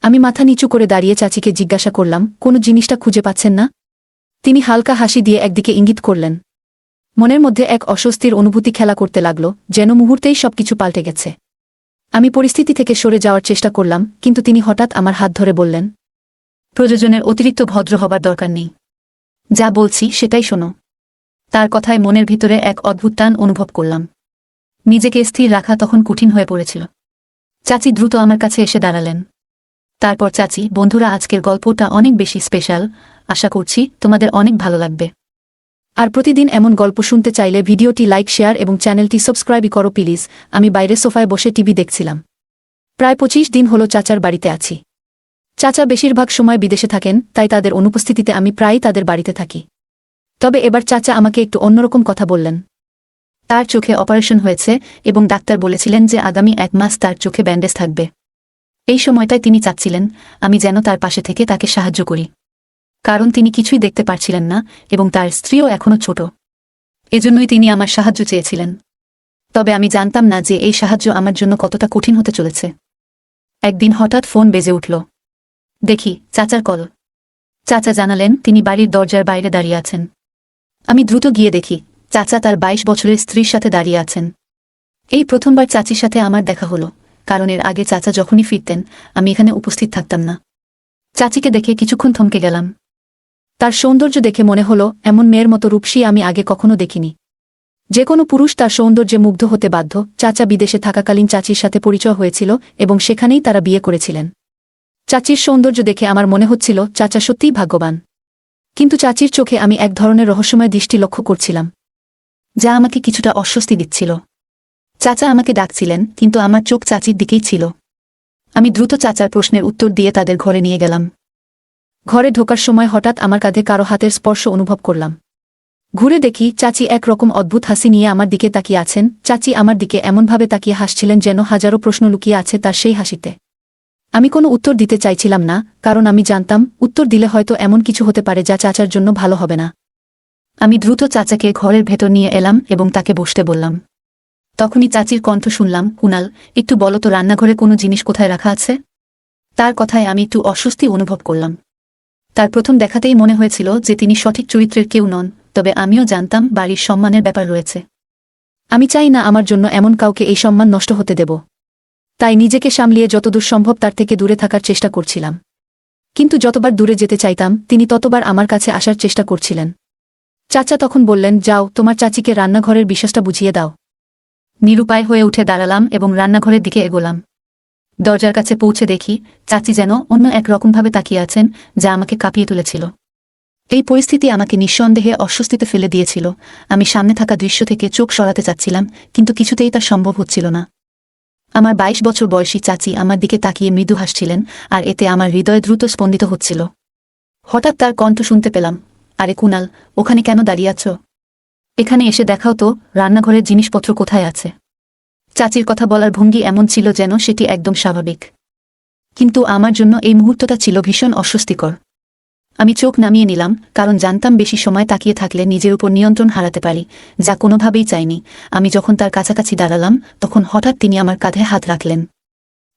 আমি মাথা নিচু করে দাঁড়িয়ে চাচিকে জিজ্ঞাসা করলাম, কোনো জিনিসটা খুঁজে পাচ্ছেন না? তিনি হালকা হাসি দিয়ে একদিকে ইঙ্গিত করলেন। মনের মধ্যে এক অস্বস্তির অনুভূতি খেলা করতে লাগল, যেন মুহূর্তেই সবকিছু পাল্টে গেছে। আমি পরিস্থিতি থেকে সরে যাওয়ার চেষ্টা করলাম, কিন্তু তিনি হঠাৎ আমার হাত ধরে বললেন, প্রয়োজনের অতিরিক্ত ভদ্র হবার দরকার নেই। যা বলছি সেটাই শোনো। তার কথায় মনের ভিতরে এক অদ্ভুত টান অনুভব করলাম। নিজেকে স্থির রাখা তখন কঠিন হয়ে পড়েছিল। চাচি দ্রুত আমার কাছে এসে দাঁড়ালেন। তারপর, চাচি, বন্ধুরা, আজকের গল্পটা অনেক বেশি স্পেশাল। আশা করছি তোমাদের অনেক ভালো লাগবে। আর প্রতিদিন এমন গল্প শুনতে চাইলে ভিডিওটি লাইক, শেয়ার এবং চ্যানেলটি সাবস্ক্রাইব করো প্লিজ। আমি বাইরে সোফায় বসে টিভি দেখছিলাম। প্রায় 25 দিন হলো চাচার বাড়িতে আছি। চাচা বেশিরভাগ সময় বিদেশে থাকেন, তাই তাদের অনুপস্থিতিতে আমি প্রায়ই তাদের বাড়িতে থাকি। তবে এবার চাচা আমাকে একটু অন্যরকম কথা বললেন। তার চোখে অপারেশন হয়েছে এবং ডাক্তার বলেছিলেন যে আগামী 1 মাস তার চোখে ব্যান্ডেজ থাকবে। এই সময়টায় তিনি চাচ্ছিলেন আমি যেন তার পাশে থেকে তাকে সাহায্য করি, কারণ তিনি কিছুই দেখতে পারছিলেন না এবং তার স্ত্রীও এখনও ছোট। এজন্যই তিনি আমার সাহায্য চেয়েছিলেন। তবে আমি জানতাম না যে এই সাহায্য আমার জন্য কতটা কঠিন হতে চলেছে। একদিন হঠাৎ ফোন বেজে উঠল। দেখি চাচার কল। চাচা জানালেন তিনি বাড়ির দরজার বাইরে দাঁড়িয়ে আছেন। আমি দ্রুত গিয়ে দেখি চাচা তার 22 বছরের স্ত্রীর সাথে দাঁড়িয়ে আছেন। এই প্রথমবার চাচির সাথে আমার দেখা হলো, কারণ এর আগে চাচা যখনই ফিরতেন আমি এখানে উপস্থিত থাকতাম না। চাচিকে দেখে কিছুক্ষণ থমকে গেলাম। তার সৌন্দর্য দেখে মনে হলো এমন মেয়ের মতো রূপসী আমি আগে কখনো দেখিনি। যে কোনো পুরুষ তার সৌন্দর্যে মুগ্ধ হতে বাধ্য। চাচা বিদেশে থাকাকালীন চাচির সাথে পরিচয় হয়েছিল এবং সেখানেই তারা বিয়ে করেছিলেন। চাচির সৌন্দর্য দেখে আমার মনে হচ্ছিল চাচা সত্যিই ভাগ্যবান। কিন্তু চাচির চোখে আমি এক ধরনের রহস্যময় দৃষ্টি লক্ষ্য করছিলাম, যা আমাকে কিছুটা অস্বস্তি দিচ্ছিল। চাচা আমাকে ডাকছিলেন, কিন্তু আমার চোখ চাচির দিকেই ছিল। আমি দ্রুত চাচার প্রশ্নের উত্তর দিয়ে তাদের ঘরে নিয়ে গেলাম। ঘরে ঢোকার সময় হঠাৎ আমার কাঁধে কারো হাতের স্পর্শ অনুভব করলাম। ঘুরে দেখি চাচি একরকম অদ্ভুত হাসি নিয়ে আমার দিকে তাকিয়ে আছেন। চাচি আমার দিকে এমনভাবে তাকিয়ে হাসছিলেন যেন হাজারো প্রশ্ন লুকিয়ে আছে তার সেই হাসিতে। আমি কোনো উত্তর দিতে চাইছিলাম না, কারণ আমি জানতাম উত্তর দিলে হয়তো এমন কিছু হতে পারে যা চাচার জন্য ভালো হবে না। আমি দ্রুত চাচাকে ঘরের ভেতর নিয়ে এলাম এবং তাকে বসতে বললাম। তখনই চাচির কণ্ঠ শুনলাম, কুনাল, একটু বলো তো রান্নাঘরে কোনো জিনিস কোথায় রাখা আছে? তার কথায় আমি একটু অস্বস্তি অনুভব করলাম। তার প্রথম দেখাতেই মনে হয়েছিল যে তিনি সঠিক চরিত্রের কেউ নন, তবে আমিও জানতাম বাড়ির সম্মানের ব্যাপার রয়েছে। আমি চাই না আমার জন্য এমন কাউকে এই সম্মান নষ্ট হতে দেব। তাই নিজেকে সামলিয়ে যতদূর সম্ভব তার থেকে দূরে থাকার চেষ্টা করছিলাম। কিন্তু যতবার দূরে যেতে চাইতাম তিনি ততবার আমার কাছে আসার চেষ্টা করছিলেন। চাচা তখন বললেন, যাও, তোমার চাচিকে রান্নাঘরের বিষয়টা বুঝিয়ে দাও। নিরুপায় হয়ে উঠে দাঁড়ালাম এবং রান্নাঘরের দিকে এগোলাম। দরজার কাছে পৌঁছে দেখি চাচি যেন অন্য এক রকমভাবে তাকিয়ে আছেন, যা আমাকে কাঁপিয়ে তুলেছিল। এই পরিস্থিতি আমাকে নিঃসন্দেহে অস্বস্তিতে ফেলে দিয়েছিল। আমি সামনে থাকা দৃশ্য থেকে চোখ সরাতে চাচ্ছিলাম, কিন্তু কিছুতেই তা সম্ভব হচ্ছিল না। আমার 22 বছর বয়সী চাচি আমার দিকে তাকিয়ে মৃদু হাসছিলেন, আর এতে আমার হৃদয় দ্রুত স্পন্দিত হচ্ছিল। হঠাৎ তার কণ্ঠ শুনতে পেলাম, আরে কুনাল, ওখানে কেন দাঁড়িয়ে আছো? এখানে এসে দেখাও তো রান্নাঘরের জিনিসপত্র কোথায় আছে। চাচির কথা বলার ভঙ্গি এমন ছিল যেন সেটি একদম স্বাভাবিক, কিন্তু আমার জন্য এই মুহূর্তটা ছিল ভীষণ অস্বস্তিকর। আমি চোখ নামিয়ে নিলাম, কারণ জানতাম বেশি সময় তাকিয়ে থাকলে নিজের উপর নিয়ন্ত্রণ হারাতে পারি, যা কোনোভাবেই চাইনি। আমি যখন তার কাছাকাছি দাঁড়ালাম তখন হঠাৎ তিনি আমার কাঁধে হাত রাখলেন।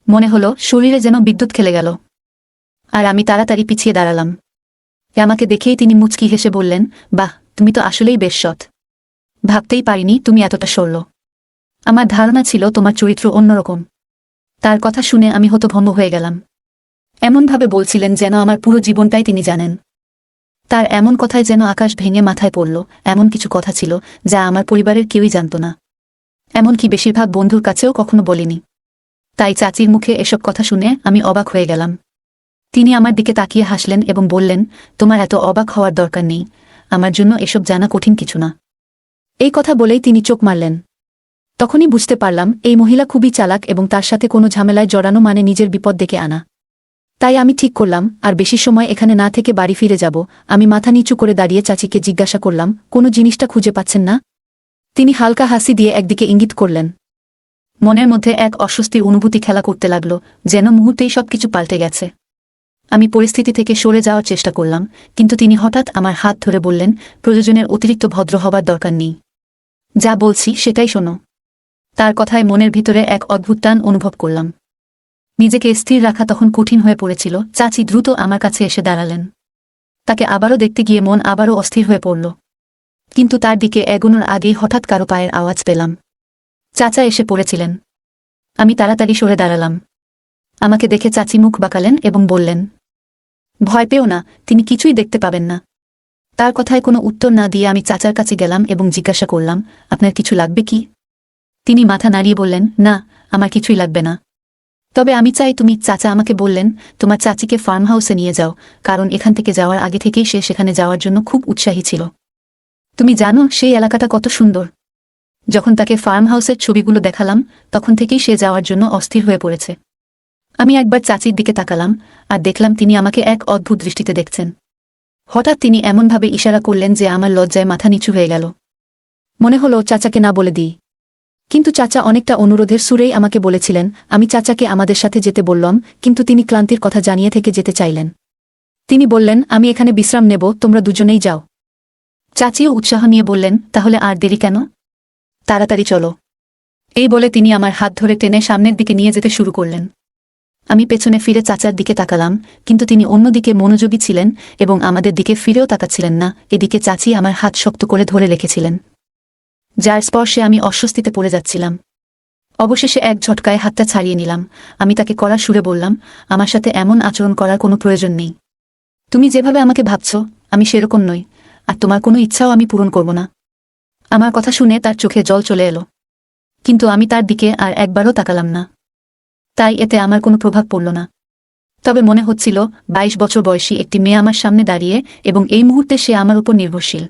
মনে হলো শরীরে যেন বিদ্যুৎ খেলে গেল, আর আমি তাড়াতাড়ি পিছিয়ে দাঁড়ালাম। আমাকে দেখেই তিনি মুচকি হেসে বললেন, বাহ, তুমি তো আসলেই বেশ সৎ। ভাবতেই পারিনি তুমি এতটা সরল। আমার ধারণা ছিল তোমার চরিত্র অন্যরকম। তার কথা শুনে আমি হতভম্ব হয়ে গেলাম। এমনভাবে বলছিলেন যেন আমার পুরো জীবনটাই তিনি জানেন। তার এমন কথায় যেন আকাশ ভেঙে মাথায় পড়ল। এমন কিছু কথা ছিল যা আমার পরিবারের কেউই জানত না, এমনকি বেশিরভাগ বন্ধুর কাছেও কখনো বলিনি। তাই চাচির মুখে এসব কথা শুনে আমি অবাক হয়ে গেলাম। তিনি আমার দিকে তাকিয়ে হাসলেন এবং বললেন, তোমার এত অবাক হওয়ার দরকার নেই, আমার জন্য এসব জানা কঠিন কিছু না। এই কথা বলেই তিনি চোখ মারলেন। তখনই বুঝতে পারলাম এই মহিলা খুবই চালাক এবং তার সাথে কোনো ঝামেলায় জড়ানো মানে নিজের বিপদ ডেকে আনা। তাই আমি ঠিক করলাম আর বেশি সময় এখানে না থেকে বাড়ি ফিরে যাব। আমি মাথা নিচু করে দাঁড়িয়ে চাচিকে জিজ্ঞাসা করলাম, কোনো জিনিসটা খুঁজে পাচ্ছেন না? তিনি হালকা হাসি দিয়ে একদিকে ইঙ্গিত করলেন। মনের মধ্যে এক অস্বস্তির অনুভূতি খেলা করতে লাগল, যেন মুহূর্তেই সবকিছু পাল্টে গেছে। আমি পরিস্থিতি থেকে সরে যাওয়ার চেষ্টা করলাম, কিন্তু তিনি হঠাৎ আমার হাত ধরে বললেন, প্রয়োজনের অতিরিক্ত ভদ্র হবার দরকার নেই। যা বলছি সেটাই শোনো। তার কথায় মনের ভিতরে এক অদ্ভুত টান অনুভব করলাম। নিজেকে স্থির রাখা তখন কঠিন হয়ে পড়েছিল। চাচি দ্রুত আমার কাছে এসে দাঁড়ালেন। তাকে আবারও দেখতে গিয়ে মন আবারও অস্থির হয়ে পড়ল। কিন্তু তার দিকে এগোনোর আগেই হঠাৎ কারো পায়ের আওয়াজ পেলাম। চাচা এসে পড়েছিলেন। আমি তাড়াতাড়ি সরে দাঁড়ালাম। আমাকে দেখে চাচি মুখ বাঁকালেন এবং বললেন, ভয় পেও না, তিনি কিছুই দেখতে পাবেন না। তার কথায় কোনো উত্তর না দিয়ে আমি চাচার কাছে গেলাম এবং জিজ্ঞাসা করলাম, আপনার কিছু লাগবে কি? তিনি মাথা নাড়িয়ে বললেন, না, আমার কিছুই লাগবে না। তবে আমি চাই তুমি। চাচা আমাকে বললেন, তোমার চাচিকে ফার্ম হাউসে নিয়ে যাও, কারণ এখান থেকে যাওয়ার আগে থেকেই সে সেখানে যাওয়ার জন্য খুব উৎসাহী ছিল। তুমি জানো সেই এলাকাটা কত সুন্দর। যখন তাকে ফার্ম হাউসের ছবিগুলো দেখালাম তখন থেকেই সে যাওয়ার জন্য অস্থির হয়ে পড়েছে। আমি একবার চাচির দিকে তাকালাম আর দেখলাম তিনি আমাকে এক অদ্ভুত দৃষ্টিতে দেখছেন। হঠাৎ তিনি এমনভাবে ইশারা করলেন যে আমার লজ্জায় মাথা নিচু হয়ে গেল। মনে হলো চাচাকে না বলে দিই, কিন্তু চাচা অনেকটা অনুরোধের সুরেই আমাকে বলেছিলেন। আমি চাচাকে আমাদের সাথে যেতে বললাম, কিন্তু তিনি ক্লান্তির কথা জানিয়ে থেকে যেতে চাইলেন। তিনি বললেন, আমি এখানে বিশ্রাম নেব, তোমরা দুজনেই যাও। চাচিও উৎসাহ নিয়ে বললেন, তাহলে আর দেরি কেন, তাড়াতাড়ি চলো। এই বলে তিনি আমার হাত ধরে টেনে সামনের দিকে নিয়ে যেতে শুরু করলেন। আমি পেছনে ফিরে চাচার দিকে তাকালাম, কিন্তু তিনি অন্যদিকে মনোযোগী ছিলেন এবং আমাদের দিকে ফিরেও তাকাচ্ছিলেন না। এদিকে চাচি আমার হাত শক্ত করে ধরে রেখেছিলেন, যার স্পর্শে আমি অস্বস্তিতে পড়ে যাচ্ছিলাম। অবশেষে এক ঝটকায় হাতটা ছাড়িয়ে নিলাম। আমি তাকে কড়া সুরে বললাম, আমার সাথে এমন আচরণ করার কোনো প্রয়োজন নেই। তুমি যেভাবে আমাকে ভাবছ আমি সেরকম নই, আর তোমার কোনো ইচ্ছাও আমি পূরণ করব না। আমার কথা শুনে তার চোখে জল চলে এলো, কিন্তু আমি তার দিকে আর একবারও তাকালাম না। তাই এতে আমার কোনো প্রভাব পড়ল না। তবে মনে হচ্ছিল 22 বছর বয়সী একটি মেয়ে আমার সামনে দাঁড়িয়ে এবং এই মুহূর্তে সে আমার উপর নির্ভরশীল।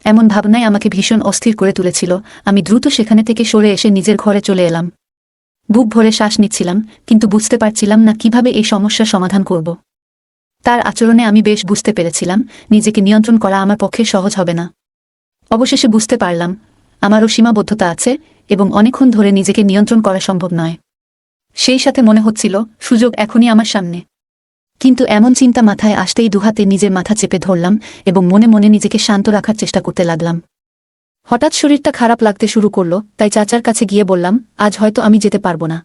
এমন ভাবনায় আমাকে ভীষণ অস্থির করে তুলেছিল। আমি দ্রুত সেখানে থেকে সরে এসে নিজের ঘরে চলে এলাম। বুক ভরে শ্বাস নিচ্ছিলাম, কিন্তু বুঝতে পারছিলাম না কিভাবে এই সমস্যার সমাধান করব। তার আচরণে আমি বেশ বুঝতে পেরেছিলাম নিজেকে নিয়ন্ত্রণ করা আমার পক্ষে সহজ হবে না। অবশেষে বুঝতে পারলাম আমারও সীমাবদ্ধতা আছে এবং অনেকক্ষণ ধরে নিজেকে নিয়ন্ত্রণ করা সম্ভব নয়। সেই সাথে মনে হচ্ছিল সুযোগ এখনই আমার সামনে। কিন্তু এমন চিন্তা মাথায় আসতেই দুহাতে নিজের মাথা চেপে ধরলাম এবং মনে মনে নিজেকে শান্ত রাখার চেষ্টা করতে লাগলাম। হঠাৎ শরীরটা খারাপ লাগতে শুরু করল, তাই চাচার কাছে গিয়ে বললাম, আজ হয়তো আমি যেতে পারবো না।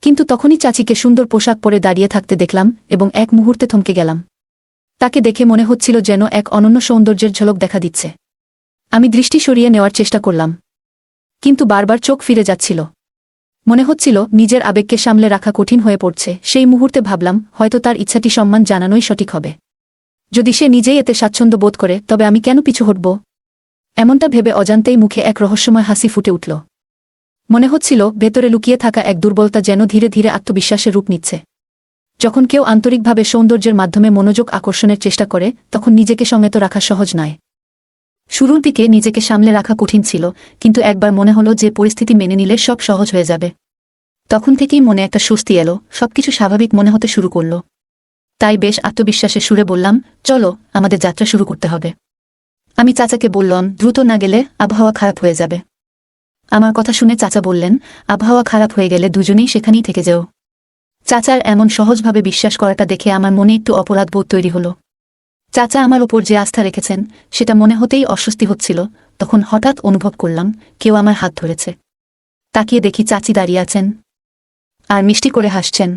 কিন্তু তখনই চাচিকে সুন্দর পোশাক পরে দাঁড়িয়ে থাকতে দেখলাম এবং এক মুহূর্তে থমকে গেলাম। তাকে দেখে মনে হচ্ছিল যেন এক অনন্য সৌন্দর্যের ঝলক দেখা দিচ্ছে। আমি দৃষ্টি সরিয়ে নেওয়ার চেষ্টা করলাম, কিন্তু বারবার চোখ ফিরে যাচ্ছিল। মনে হচ্ছিল নিজের আবেগকে সামলে রাখা কঠিন হয়ে পড়ছে। সেই মুহূর্তে ভাবলাম, হয়তো তার ইচ্ছাটি সম্মান জানানোই সঠিক হবে। যদি সে নিজেই এতে স্বাচ্ছন্দ্য বোধ করে তবে আমি কেন পিছু হটব? এমনটা ভেবে অজান্তেই মুখে এক রহস্যময় হাসি ফুটে উঠল। মনে হচ্ছিল ভেতরে লুকিয়ে থাকা এক দুর্বলতা যেন ধীরে ধীরে আত্মবিশ্বাসের রূপ নিচ্ছে। যখন কেউ আন্তরিকভাবে সৌন্দর্যের মাধ্যমে মনোযোগ আকর্ষণের চেষ্টা করে তখন নিজেকে সংযত রাখা সহজ নয়। শুরুর দিকে নিজেকে সামলে রাখা কঠিন ছিল, কিন্তু একবার মনে হলো যে পরিস্থিতি মেনে নিলে সব সহজ হয়ে যাবে। তখন থেকেই মনে একটা স্বস্তি এলো, সবকিছু স্বাভাবিক মনে হতে শুরু করল। তাই বেশ আত্মবিশ্বাসের সুরে বললাম, চলো, আমাদের যাত্রা শুরু করতে হবে। আমি চাচাকে বললাম, দ্রুত না গেলে আবহাওয়া খারাপ হয়ে যাবে। আমার কথা শুনে চাচা বললেন, আবহাওয়া খারাপ হয়ে গেলে দুজনেই সেখানেই থেকে যাও। চাচার এমন সহজভাবে বিশ্বাস করাটা দেখে আমার মনে একটু অপরাধ বোধ তৈরি হলো। চাচা আমার ওপর যে আস্থা রেখেছেন সেটা মনে হতেই অস্বস্তি হচ্ছিল। তখন হঠাৎ অনুভব করলাম কেউ আমার হাত ধরেছে। তাকিয়ে দেখি চাচি দাঁড়িয়ে আছেন আর মিষ্টি করে হাসছেন।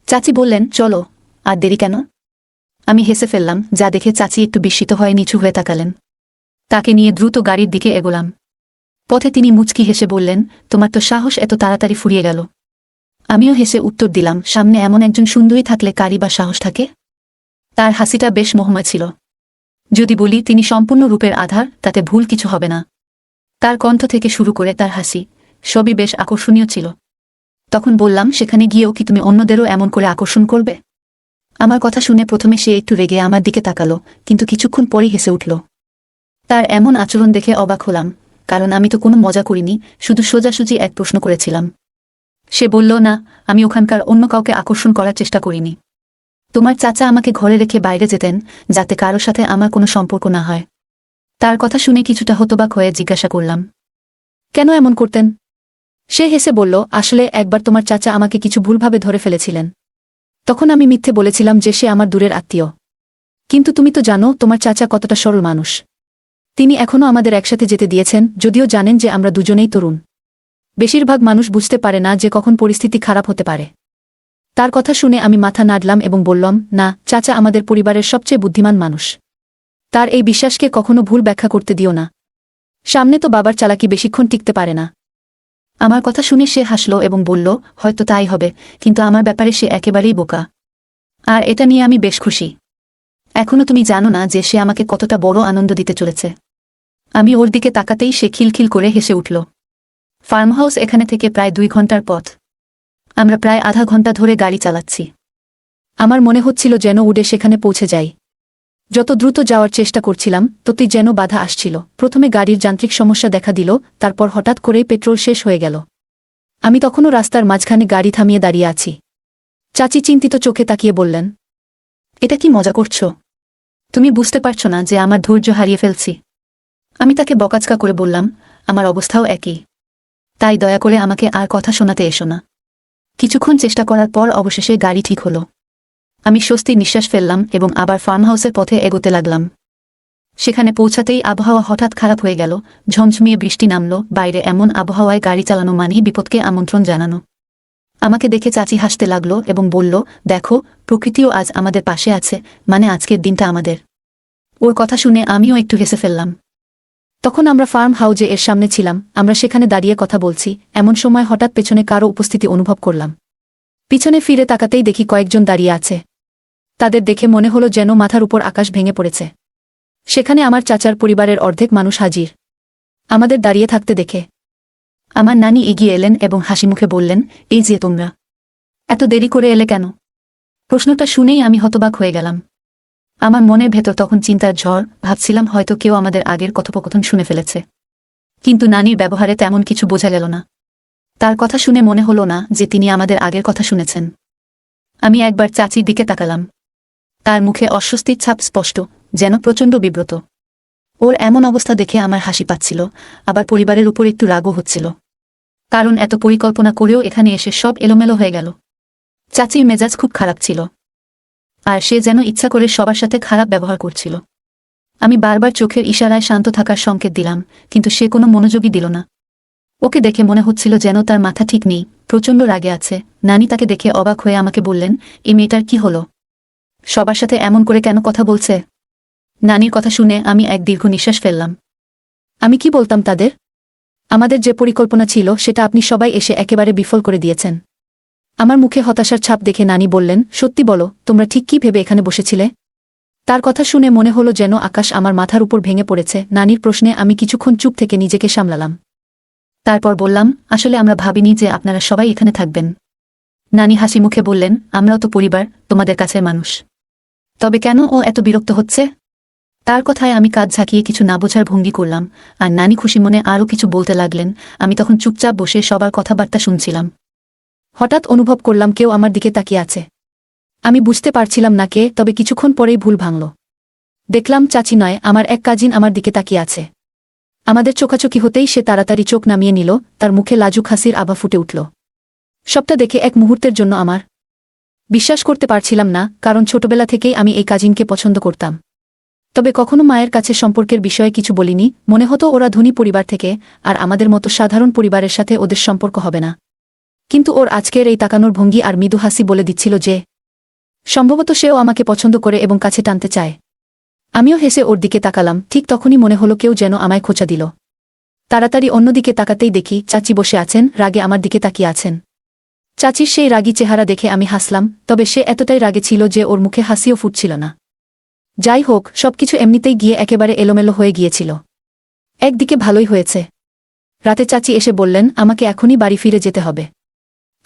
চাচি বললেন, চলো, আর দেরি কেন? আমি হেসে ফেললাম, যা দেখে চাচি একটু বিস্মিত হয়ে নিচু হয়ে তাকালেন। তাকে নিয়ে দ্রুত গাড়ির দিকে এগোলাম। পথে তিনি মুচকি হেসে বললেন, তোমার তো সাহস এত তাড়াতাড়ি ফুরিয়ে গেল। আমিও হেসে উত্তর দিলাম, সামনে এমন একজন সুন্দরী থাকলে কারই বা সাহস থাকে। তার হাসিটা বেশ মোহময় ছিল। যদি বলি তিনি সম্পূর্ণ রূপের আধার, তাতে ভুল কিছু হবে না। তার কণ্ঠ থেকে শুরু করে তার হাসি সবই বেশ আকর্ষণীয় ছিল। তখন বললাম, সেখানে গিয়েও কি তুমি অন্যদেরও এমন করে আকর্ষণ করবে? আমার কথা শুনে প্রথমে সে একটু রেগে আমার দিকে তাকালো, কিন্তু কিছুক্ষণ পরই হেসে উঠল। তার এমন আচরণ দেখে অবাক হলাম, কারণ আমি তো কোনো মজা করিনি, শুধু সোজাসুজি এক প্রশ্ন করেছিলাম। সে বলল, না, আমি ওখানকার অন্য কাউকে আকর্ষণ করার চেষ্টা করিনি। তোমার চাচা আমাকে ঘরে রেখে বাইরে যেতেন যাতে কারো সাথে আমার কোনো সম্পর্ক না হয়। তার কথা শুনে কিছুটা হতবাক হয়ে জিজ্ঞাসা করলাম, কেন এমন করতেন? সে হেসে বলল, আসলে একবার তোমার চাচা আমাকে কিছু ভুলভাবে ধরে ফেলেছিলেন। তখন আমি মিথ্যে বলেছিলাম যে সে আমার দূরের আত্মীয়। কিন্তু তুমি তো জানো তোমার চাচা কতটা সরল মানুষ। তিনি এখনও আমাদের একসাথে যেতে দিয়েছেন, যদিও জানেন যে আমরা দুজনেই তরুণ। বেশিরভাগ মানুষ বুঝতে পারে না যে কখন পরিস্থিতি খারাপ হতে পারে। তার কথা শুনে আমি মাথা নাড়লাম এবং বললাম, না, চাচা আমাদের পরিবারের সবচেয়ে বুদ্ধিমান মানুষ। তার এই বিশ্বাসকে কখনো ভুল ব্যাখ্যা করতে দিও না। সামনে তো বাবার চালাকি বেশিক্ষণ টিকতে পারে না। আমার কথা শুনে সে হাসল এবং বলল, হয়তো তাই হবে, কিন্তু আমার ব্যাপারে সে একেবারেই বোকা। আর এটা নিয়ে আমি বেশ খুশি। এখনো তুমি জানো না যে সে আমাকে কতটা বড় আনন্দ দিতে চলেছে। আমি ওর দিকে তাকাতেই সে খিলখিল করে হেসে উঠল। ফার্ম হাউস এখানে থেকে প্রায় 2 ঘন্টার পথ। আমরা প্রায় আধা ঘন্টা ধরে গাড়ি চালাচ্ছি। আমার মনে হচ্ছিল যেন উড়ে সেখানে পৌঁছে যাই। যত দ্রুত যাওয়ার চেষ্টা করছিলাম ততই যেন বাধা আসছিল। প্রথমে গাড়ির যান্ত্রিক সমস্যা দেখা দিল, তারপর হঠাৎ করেই পেট্রোল শেষ হয়ে গেল। আমি তখনও রাস্তার মাঝখানে গাড়ি থামিয়ে দাঁড়িয়ে আছি। চাচি চিন্তিত চোখে তাকিয়ে বললেন, এটা কি মজা করছো? তুমি বুঝতে পারছো না যে আমার ধৈর্য হারিয়ে ফেলছি? আমি তাকে বকাচকা করে বললাম, আমার অবস্থাও একই। তাই দয়া করে আমাকে আর কথা শোনাতে এসো না। কিছুক্ষণ চেষ্টা করার পর অবশেষে গাড়ি ঠিক হলো। আমি স্বস্তির নিঃশ্বাস ফেললাম এবং আবার ফার্ম হাউসের পথে এগোতে লাগলাম। সেখানে পৌঁছাতেই আবহাওয়া হঠাৎ খারাপ হয়ে গেল। ঝমঝমিয়ে বৃষ্টি নামল। বাইরে এমন আবহাওয়ায় গাড়ি চালানো মানেই বিপদকে আমন্ত্রণ জানানো। আমাকে দেখে চাচি হাসতে লাগল এবং বলল, দেখো, প্রকৃতিও আজ আমাদের পাশে আছে, মানে আজকের দিনটা আমাদের। ওর কথা শুনে আমিও একটু হেসে ফেললাম। তখন আমরা ফার্ম হাউজে এর সামনে ছিলাম। আমরা সেখানে দাঁড়িয়ে কথা বলছি, এমন সময় হঠাৎ পেছনে কারো উপস্থিতি অনুভব করলাম। পিছনে ফিরে তাকাতেই দেখি কয়েকজন দাঁড়িয়ে আছে। তাদের দেখে মনে হলো যেন মাথার উপর আকাশ ভেঙে পড়েছে। সেখানে আমার চাচার পরিবারের অর্ধেক মানুষ হাজির। আমাদের দাঁড়িয়ে থাকতে দেখে আমার নানি এগিয়ে এলেন এবং হাসিমুখে বললেন, এই যে তোমরা, এত দেরি করে এলে কেন? প্রশ্নটা শুনেই আমি হতবাক হয়ে গেলাম। আমার মনের ভেতর তখন চিন্তার ঝড়। ভাবছিলাম হয়তো কেউ আমাদের আগের কথোপকথন শুনে ফেলেছে। কিন্তু নানির ব্যবহারে তেমন কিছু বোঝা গেল না। তার কথা শুনে মনে হলো না যে তিনি আমাদের আগের কথা শুনেছেন। আমি একবার চাচির দিকে তাকালাম। তার মুখে অস্বস্তির ছাপ স্পষ্ট, যেন প্রচণ্ড বিব্রত। ওর এমন অবস্থা দেখে আমার হাসি পাচ্ছিল, আবার পরিবারের উপর একটু রাগও হচ্ছিল। কারণ এত পরিকল্পনা করেও এখানে এসে সব এলোমেলো হয়ে গেল। চাচির মেজাজ খুব খারাপ ছিল, আর সে যেন ইচ্ছা করে সবার সাথে খারাপ ব্যবহার করছিল। আমি বারবার চোখের ইশারায় শান্ত থাকার সংকেত দিলাম, কিন্তু সে কোনো মনোযোগই দিল না। ওকে দেখে মনে হচ্ছিল যেন তার মাথা ঠিক নেই, প্রচণ্ড রাগে আছে। নানি তাকে দেখে অবাক হয়ে আমাকে বললেন, এই মেয়েটার কি হলো? সবার সাথে এমন করে কেন কথা বলছে? নানির কথা শুনে আমি এক দীর্ঘ নিঃশ্বাস ফেললাম। আমি কি বলতাম তাদের? আমাদের যে পরিকল্পনা ছিল সেটা আপনি সবাই এসে একেবারে বিফল করে দিয়েছেন। আমার মুখে হতাশার ছাপ দেখে নানি বললেন, সত্যি বলো, তোমরা ঠিক কী ভেবে এখানে বসেছিলে? তার কথা শুনে মনে হলো যেন আকাশ আমার মাথার উপর ভেঙে পড়েছে। নানির প্রশ্নে আমি কিছুক্ষণ চুপ থেকে নিজেকে সামলালাম। তারপর বললাম, আসলে আমরা ভাবিনি যে আপনারা সবাই এখানে থাকবেন। নানি হাসি মুখে বললেন, আমরাও তো পরিবার, তোমাদের কাছের মানুষ। তবে কেন ও এত বিরক্ত হচ্ছে? তার কথায় আমি কাঁধ ঝাঁকিয়ে কিছু না বোঝার ভঙ্গি করলাম, আর নানি খুশি মনে আরও কিছু বলতে লাগলেন। আমি তখন চুপচাপ বসে সবার কথাবার্তা শুনছিলাম। হঠাৎ অনুভব করলাম কেউ আমার দিকে তাকিয়ে আছে। আমি বুঝতে পারছিলাম না কে, তবে কিছুক্ষণ পরেই ভুল ভাঙল। দেখলাম চাচি নয়, আমার এক কাজিন আমার দিকে তাকিয়ে আছে। আমাদের চোখাচোখি হতেই সে তাড়াতাড়ি চোখ নামিয়ে নিল, তার মুখে লাজুক হাসির আভা ফুটে উঠল। সবটা দেখে এক মুহূর্তের জন্য আমার বিশ্বাস করতে পারছিলাম না, কারণ ছোটবেলা থেকেই আমি এই কাজিনকে পছন্দ করতাম। তবে কখনো মায়ের কাছে সম্পর্কের বিষয়ে কিছু বলিনি। মনে হতো ওরা ধনী পরিবার থেকে, আর আমাদের মতো সাধারণ পরিবারের সাথে ওদের সম্পর্ক হবে না। কিন্তু ওর আজকের এই তাকানোর ভঙ্গি আর মৃদু হাসি বলে দিচ্ছিল যে সম্ভবত সেও আমাকে পছন্দ করে এবং কাছে টানতে চায়। আমিও হেসে ওর দিকে তাকালাম। ঠিক তখনই মনে হলো কেউ যেন আমায় খোঁচা দিল। তাড়াতাড়ি অন্যদিকে তাকাতেই দেখি চাচি বসে আছেন, রাগে আমার দিকে তাকিয়ে আছেন। চাচির সেই রাগী চেহারা দেখে আমি হাসলাম, তবে সে এতটাই রাগে ছিল যে ওর মুখে হাসিও ফুটছিল না। যাই হোক, সবকিছু এমনিতেই গিয়ে একেবারে এলোমেলো হয়ে গিয়েছিল। একদিকে ভালোই হয়েছে। রাতে চাচি এসে বললেন আমাকে এখনই বাড়ি ফিরে যেতে হবে।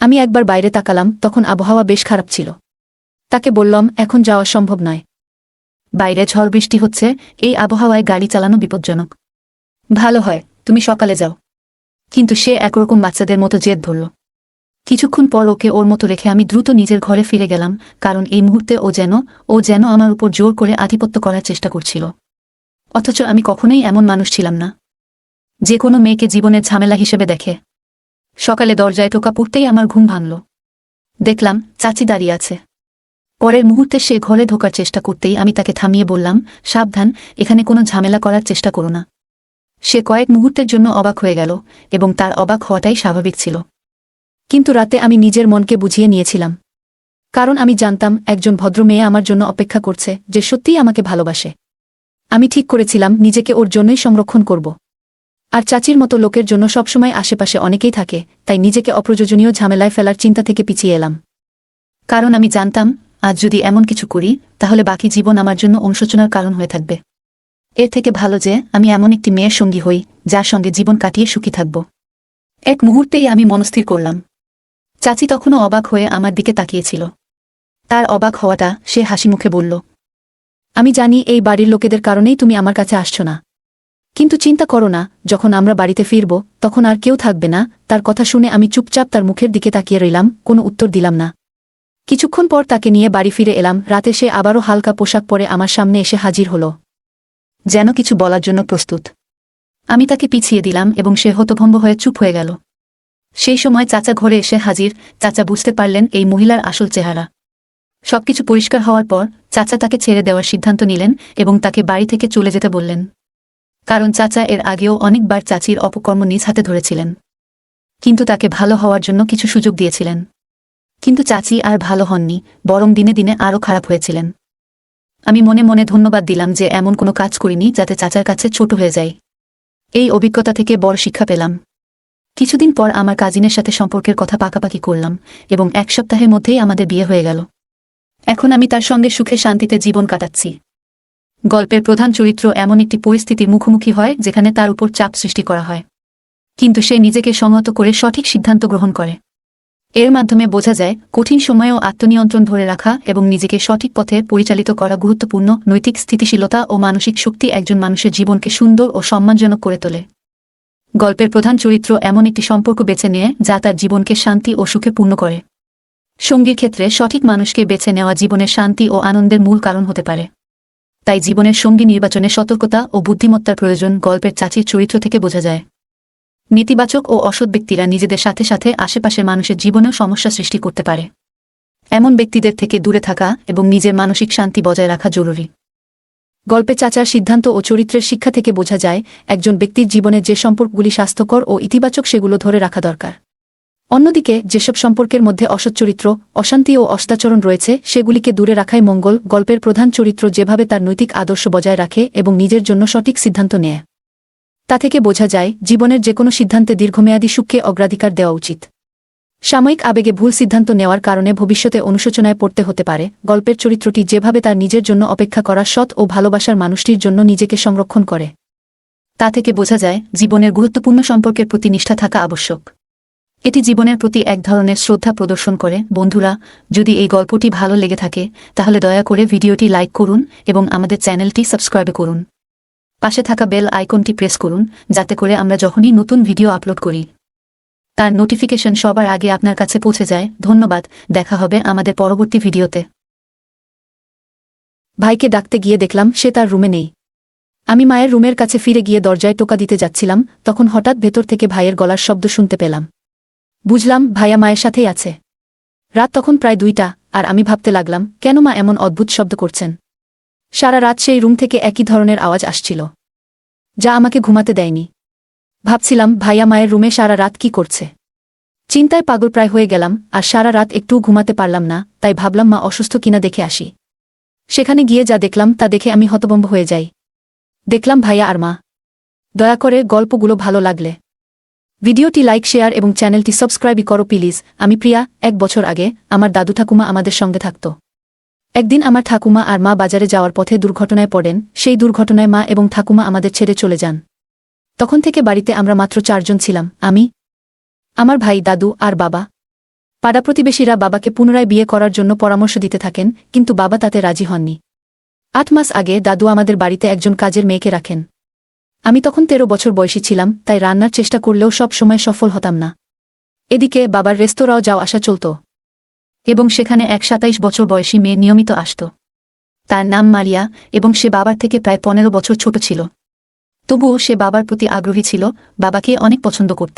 আমি একবার বাইরে তাকালাম, তখন আবহাওয়া বেশ খারাপ ছিল। তাকে বললাম, এখন যাওয়া সম্ভব নয়। বাইরে ঝড় বৃষ্টি হচ্ছে, এই আবহাওয়ায় গাড়ি চালানো বিপজ্জনক। ভালো হয় তুমি সকালে যাও। কিন্তু সে একরকম বাচ্চাদের মতো জেদ ধরল। কিছুক্ষণ পর ওকে ওর মতো রেখে আমি দ্রুত নিজের ঘরে ফিরে গেলাম, কারণ এই মুহূর্তে ও যেন আমার উপর জোর করে আধিপত্য করার চেষ্টা করছিল। অথচ আমি কখনোই এমন মানুষ ছিলাম না, যে কোনো মেয়েকে জীবনের ঝামেলা হিসেবে দেখে। সকালে দরজায় টোকা পড়তেই আমার ঘুম ভাঙল। দেখলাম চাচি দাঁড়িয়ে আছে। পরের মুহূর্তে সে ঘরে ঢোকার চেষ্টা করতেই আমি তাকে থামিয়ে বললাম, সাবধান, এখানে কোনো ঝামেলা করার চেষ্টা করো না। সে কয়েক মুহূর্তের জন্য অবাক হয়ে গেল, এবং তার অবাক হওয়াটাই স্বাভাবিক ছিল। কিন্তু রাতে আমি নিজের মনকে বুঝিয়ে নিয়েছিলাম। কারণ আমি জানতাম একজন ভদ্র মেয়ে আমার জন্য অপেক্ষা করছে যে সত্যিই আমাকে ভালোবাসে। আমি ঠিক করেছিলাম নিজেকে ওর জন্যই সংরক্ষণ করব। আর চাচির মতো লোকের জন্য সবসময় আশেপাশে অনেকেই থাকে, তাই নিজেকে অপ্রয়োজনীয় ঝামেলায় ফেলার চিন্তা থেকে পিছিয়ে এলাম। কারণ আমি জানতাম আজ যদি এমন কিছু করি তাহলে বাকি জীবন আমার জন্য অনুশোচনার কারণ হয়ে থাকবে। এর থেকে ভালো যে আমি এমন একটি মেয়ের সঙ্গী হই যার সঙ্গে জীবন কাটিয়ে সুখী থাকব। এক মুহূর্তেই আমি মনস্থির করলাম। চাচি তখনও অবাক হয়ে আমার দিকে তাকিয়েছিল। তার অবাক হওয়াটা সে হাসিমুখে বলল, আমি জানি এই বাড়ির লোকেদের কারণেই তুমি আমার কাছে আসছো না, কিন্তু চিন্তা করো না, যখন আমরা বাড়িতে ফিরব তখন আর কেউ থাকবে না। তার কথা শুনে আমি চুপচাপ তার মুখের দিকে তাকিয়ে রইলাম, কোনো উত্তর দিলাম না। কিছুক্ষণ পর তাকে নিয়ে বাড়ি ফিরে এলাম। রাতে সে আবারও হালকা পোশাক পরে আমার সামনে এসে হাজির হল, যেন কিছু বলার জন্য প্রস্তুত। আমি তাকে পিছিয়ে দিলাম এবং সে হতভম্ব হয়ে চুপ হয়ে গেল। সেই সময় চাচা ঘরে এসে হাজির। চাচা বুঝতে পারলেন এই মহিলার আসল চেহারা। সবকিছু পরিষ্কার হওয়ার পর চাচা তাকে ছেড়ে দেওয়ার সিদ্ধান্ত নিলেন এবং তাকে বাড়ি থেকে চলে যেতে বললেন। কারণ চাচা এর আগেও অনেকবার চাচির অপকর্ম নিজ হাতে ধরেছিলেন, কিন্তু তাকে ভালো হওয়ার জন্য কিছু সুযোগ দিয়েছিলেন। কিন্তু চাচি আর ভালো হননি, বরং দিনে দিনে আরও খারাপ হয়েছিলেন। আমি মনে মনে ধন্যবাদ দিলাম যে এমন কোনো কাজ করিনি যাতে চাচার কাছে ছোট হয়ে যায়। এই অভিজ্ঞতা থেকে বড় শিক্ষা পেলাম। কিছুদিন পর আমার কাজিনের সাথে সম্পর্কের কথা পাকাপাকি করলাম এবং 1 সপ্তাহের মধ্যেই আমাদের বিয়ে হয়ে গেল। এখন আমি তার সঙ্গে সুখে শান্তিতে জীবন কাটাচ্ছি। গল্পের প্রধান চরিত্র এমন একটি পরিস্থিতির মুখোমুখি হয় যেখানে তার উপর চাপ সৃষ্টি করা হয়, কিন্তু সে নিজেকে সংহত করে সঠিক সিদ্ধান্ত গ্রহণ করে। এর মাধ্যমে বোঝা যায় কঠিন সময়েও আত্মনিয়ন্ত্রণ ধরে রাখা এবং নিজেকে সঠিক পথে পরিচালিত করা গুরুত্বপূর্ণ। নৈতিক স্থিতিশীলতা ও মানসিক শক্তি একজন মানুষের জীবনকে সুন্দর ও সম্মানজনক করে তোলে। গল্পের প্রধান চরিত্র এমন একটি সম্পর্ক বেছে নেয় যা তার জীবনকে শান্তি ও সুখে পূর্ণ করে। সঙ্গীর ক্ষেত্রে সঠিক মানুষকে বেছে নেওয়া জীবনের শান্তি ও আনন্দের মূল কারণ হতে পারে। তাই জীবনের সঙ্গী নির্বাচনে সতর্কতা ও বুদ্ধিমত্তার প্রয়োজন গল্পের চাচির চরিত্র থেকে বোঝা যায়। নেতিবাচক ও অসৎ ব্যক্তিরা নিজেদের সাথে সাথে আশেপাশের মানুষের জীবনেও সমস্যা সৃষ্টি করতে পারে। এমন ব্যক্তিদের থেকে দূরে থাকা এবং নিজের মানসিক শান্তি বজায় রাখা জরুরি। গল্পে চাচার সিদ্ধান্ত ও চরিত্রের শিক্ষা থেকে বোঝা যায় একজন ব্যক্তির জীবনে যে সম্পর্কগুলি স্বাস্থ্যকর ও ইতিবাচক সেগুলো ধরে রাখা দরকার। অন্যদিকে যেসব সম্পর্কের মধ্যে অসৎ চরিত্র, অশান্তি ও অস্তাচরণ রয়েছে সেগুলিকে দূরে রাখাই মঙ্গল। গল্পের প্রধান চরিত্র যেভাবে তার নৈতিক আদর্শ বজায় রাখে এবং নিজের জন্য সঠিক সিদ্ধান্ত নেয়, তা থেকে বোঝা যায় জীবনের যে কোনো সিদ্ধান্তে দীর্ঘমেয়াদী সুখকে অগ্রাধিকার দেওয়া উচিত। সাময়িক আবেগে ভুল সিদ্ধান্ত নেওয়ার কারণে ভবিষ্যতে অনুশোচনায় পড়তে হতে পারে। গল্পের চরিত্রটি যেভাবে তার নিজের জন্য অপেক্ষা করা সৎ ও ভালোবাসার মানুষটির জন্য নিজেকে সংরক্ষণ করে, তা থেকে বোঝা যায় জীবনের গুরুত্বপূর্ণ সম্পর্কের প্রতি নিষ্ঠা থাকা আবশ্যক। এটি জীবনের প্রতি এক ধরনের শ্রদ্ধা প্রদর্শন করে। বন্ধুরা, যদি এই গল্পটি ভালো লেগে থাকে তাহলে দয়া করে ভিডিওটি লাইক করুন এবং আমাদের চ্যানেলটি সাবস্ক্রাইব করুন। পাশে থাকা বেল আইকনটি প্রেস করুন যাতে করে আমরা যখনই নতুন ভিডিও আপলোড করি তার নোটিফিকেশন সবার আগে আপনার কাছে পৌঁছে যায়। ধন্যবাদ, দেখা হবে আমাদের পরবর্তী ভিডিওতে। ভাইকে ডাকতে গিয়ে দেখলাম সে তার রুমে নেই। আমি মায়ের রুমের কাছে ফিরে গিয়ে দরজায় টোকা দিতে যাচ্ছিলাম, তখন হঠাৎ ভেতর থেকে ভাইয়ের গলার শব্দ শুনতে পেলাম। বুঝলাম ভাইয়া মায়ের সাথেই আছে। রাত তখন প্রায় 2টা, আর আমি ভাবতে লাগলাম কেন মা এমন অদ্ভুত শব্দ করছেন। সারা রাত সেই রুম থেকে একই ধরনের আওয়াজ আসছিল, যা আমাকে ঘুমাতে দেয়নি। ভাবছিলাম ভাইয়া মায়ের রুমে সারা রাত কি করছে। চিন্তায় পাগল প্রায় হয়ে গেলাম, আর সারা রাত একটুও ঘুমাতে পারলাম না। তাই ভাবলাম মা অসুস্থ কিনা দেখে আসি। সেখানে গিয়ে যা দেখলাম তা দেখে আমি হতভম্ব হয়ে যাই। দেখলাম ভাইয়া আর মা। দয়া করে গল্পগুলো ভালো লাগলে ভিডিওটি লাইক, শেয়ার এবং চ্যানেলটি সাবস্ক্রাইব করো প্লিজ। আমি প্রিয়া। 1 বছর আগে আমার দাদু ঠাকুমা আমাদের সঙ্গে থাকত। একদিন আমার ঠাকুমা আর মা বাজারে যাওয়ার পথে দুর্ঘটনায় পড়েন। সেই দুর্ঘটনায় মা এবং ঠাকুমা আমাদের ছেড়ে চলে যান। তখন থেকে বাড়িতে আমরা মাত্র 4 জন ছিলাম, আমি, আমার ভাই, দাদু আর বাবা। পাড়া প্রতিবেশীরা বাবাকে পুনরায় বিয়ে করার জন্য পরামর্শ দিতে থাকেন, কিন্তু বাবা তাতে রাজি হননি। 8 মাস আগে দাদু আমাদের বাড়িতে একজন কাজের মেয়েকে রাখেন। আমি তখন 13 বছর বয়সী ছিলাম, তাই রান্নার চেষ্টা করলেও সব সময় সফল হতাম না। এদিকে বাবার রেস্তোরাঁও যাওয়া আসা চলত, এবং সেখানে এক 27 বছর বয়সী মেয়ে নিয়মিত আসত। তার নাম মারিয়া এবং সে বাবার থেকে প্রায় 15 বছর ছোট ছিল। তবুও সে বাবার প্রতি আগ্রহী ছিল, বাবাকে অনেক পছন্দ করত।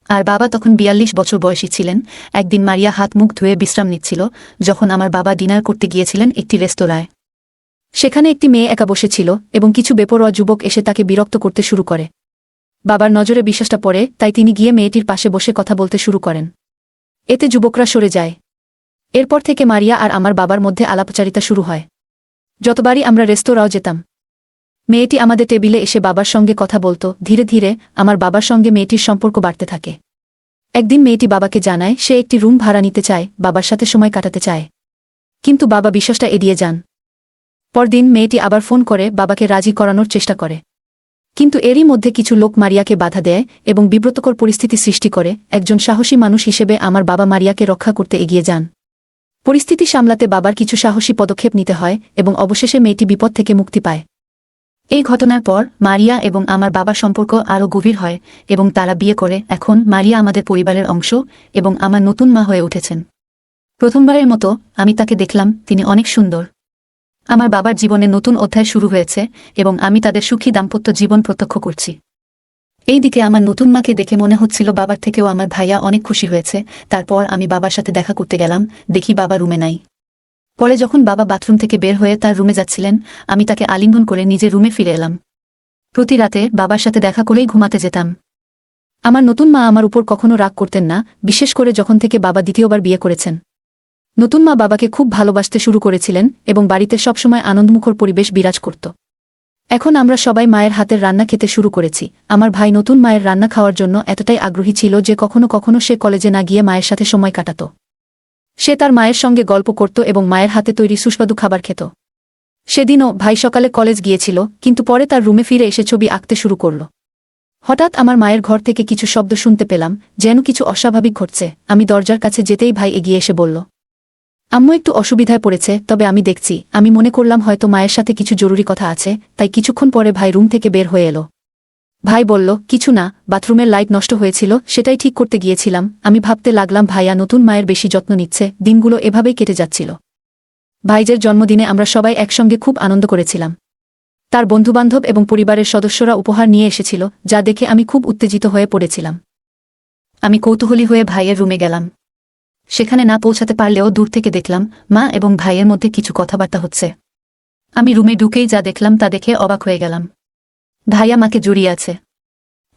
আর বাবা তখন 42 বছর বয়সী ছিলেন। একদিন মারিয়া হাত মুখ ধুয়ে বিশ্রাম নিচ্ছিল যখন আমার বাবা ডিনার করতে গিয়েছিলেন একটি রেস্তোরাঁয়। সেখানে একটি মেয়ে একা বসেছিল এবং কিছু বেপরোয়া যুবক এসে তাকে বিরক্ত করতে শুরু করে। বাবার নজরে বিশ্বাসটা পড়ে, তাই তিনি গিয়ে মেয়েটির পাশে বসে কথা বলতে শুরু করেন। এতে যুবকরা সরে যায়। এরপর থেকে মারিয়া আর আমার বাবার মধ্যে আলাপচারিতা শুরু হয়। যতবারই আমরা রেস্তোরাঁও যেতাম, মেয়েটি আমাদের টেবিলে এসে বাবার সঙ্গে কথা বলতো। ধীরে ধীরে আমার বাবার সঙ্গে মেয়েটির সম্পর্ক বাড়তে থাকে। একদিন মেয়েটি বাবাকে জানায় সে একটি রুম ভাড়া নিতে চায়, বাবার সাথে সময় কাটাতে চায়। কিন্তু বাবা বিশ্বাসটা এড়িয়ে যান। পরদিন মেয়েটি আবার ফোন করে বাবাকে রাজি করানোর চেষ্টা করে, কিন্তু এরই মধ্যে কিছু লোক মারিয়াকে বাধা দেয় এবং বিব্রতকর পরিস্থিতি সৃষ্টি করে। একজন সাহসী মানুষ হিসেবে আমার বাবা মারিয়াকে রক্ষা করতে এগিয়ে যান। পরিস্থিতি সামলাতে বাবার কিছু সাহসী পদক্ষেপ নিতে হয় এবং অবশেষে মেয়েটি বিপদ থেকে মুক্তি পায়। এই ঘটনার পর মারিয়া এবং আমার বাবার সম্পর্ক আরও গভীর হয় এবং তারা বিয়ে করে। এখন মারিয়া আমাদের পরিবারের অংশ এবং আমার নতুন মা হয়ে উঠেছেন। প্রথমবারের মতো আমি তাকে দেখলাম, তিনি অনেক সুন্দর। আমার বাবার জীবনে নতুন অধ্যায় শুরু হয়েছে এবং আমি তাদের সুখী দাম্পত্য জীবন প্রত্যক্ষ করছি। এই দিকে আমার নতুন মাকে দেখে মনে হচ্ছিল বাবার থেকেও আমার ভাইয়া অনেক খুশি হয়েছে। তারপর আমি বাবার সাথে দেখা করতে গেলাম, দেখি বাবা রুমে নাই। পরে যখন বাবা বাথরুম থেকে বের হয়ে তার রুমে যাচ্ছিলেন, আমি তাকে আলিঙ্গন করে নিজের রুমে ফিরে এলাম। প্রতি রাতে বাবার সাথে দেখা করেই ঘুমাতে যেতাম। আমার নতুন মা আমার উপর কখনো রাগ করতেন না, বিশেষ করে যখন থেকে বাবা দ্বিতীয়বার বিয়ে করেছেন। নতুন মা বাবাকে খুব ভালোবাসতে শুরু করেছিলেন এবং বাড়িতে সবসময় আনন্দমুখর পরিবেশ বিরাজ করত। এখন আমরা সবাই মায়ের হাতের রান্না খেতে শুরু করেছি। আমার ভাই নতুন মায়ের রান্না খাওয়ার জন্য এতটাই আগ্রহী ছিল যে কখনো কখনো সে কলেজে না গিয়ে মায়ের সাথে সময় কাটাত। সে তার মায়ের সঙ্গে গল্প করত এবং মায়ের হাতে তৈরি সুস্বাদু খাবার খেত। সেদিনও ভাই সকালে কলেজ গিয়েছিল, কিন্তু পরে তার রুমে ফিরে এসে ছবি আঁকতে শুরু করল। হঠাৎ আমার মায়ের ঘর থেকে কিছু শব্দ শুনতে পেলাম, যেন কিছু অস্বাভাবিক ঘটছে। আমি দরজার কাছে যেতেই ভাই এগিয়ে এসে বলল, আম্মু একটু অসুবিধায় পড়েছে, তবে আমি দেখছি। আমি মনে করলাম হয়তো মায়ের সাথে কিছু জরুরি কথা আছে, তাই কিছুক্ষণ পরে ভাই রুম থেকে বের হয়ে এলো। ভাই বলল, কিছু না, বাথরুমের লাইট নষ্ট হয়েছিল, সেটাই ঠিক করতে গিয়েছিলাম। আমি ভাবতে লাগলাম ভাইয়া নতুন মায়ের বেশি যত্ন নিচ্ছে। দিনগুলো এভাবেই কেটে যাচ্ছিল। ভাইজের জন্মদিনে আমরা সবাই একসঙ্গে খুব আনন্দ করেছিলাম। তার বন্ধুবান্ধব এবং পরিবারের সদস্যরা উপহার নিয়ে এসেছিল, যা দেখে আমি খুব উত্তেজিত হয়ে পড়েছিলাম। আমি কৌতূহলী হয়ে ভাইয়ের রুমে গেলাম। সেখানে না পৌঁছাতে পারলেও দূর থেকে দেখলাম মা এবং ভাইয়ের মধ্যে কিছু কথাবার্তা হচ্ছে। আমি রুমে ঢুকেই যা দেখলাম তা দেখে অবাক হয়ে গেলাম। ভাইয়া মাকে জড়িয়ে আছে।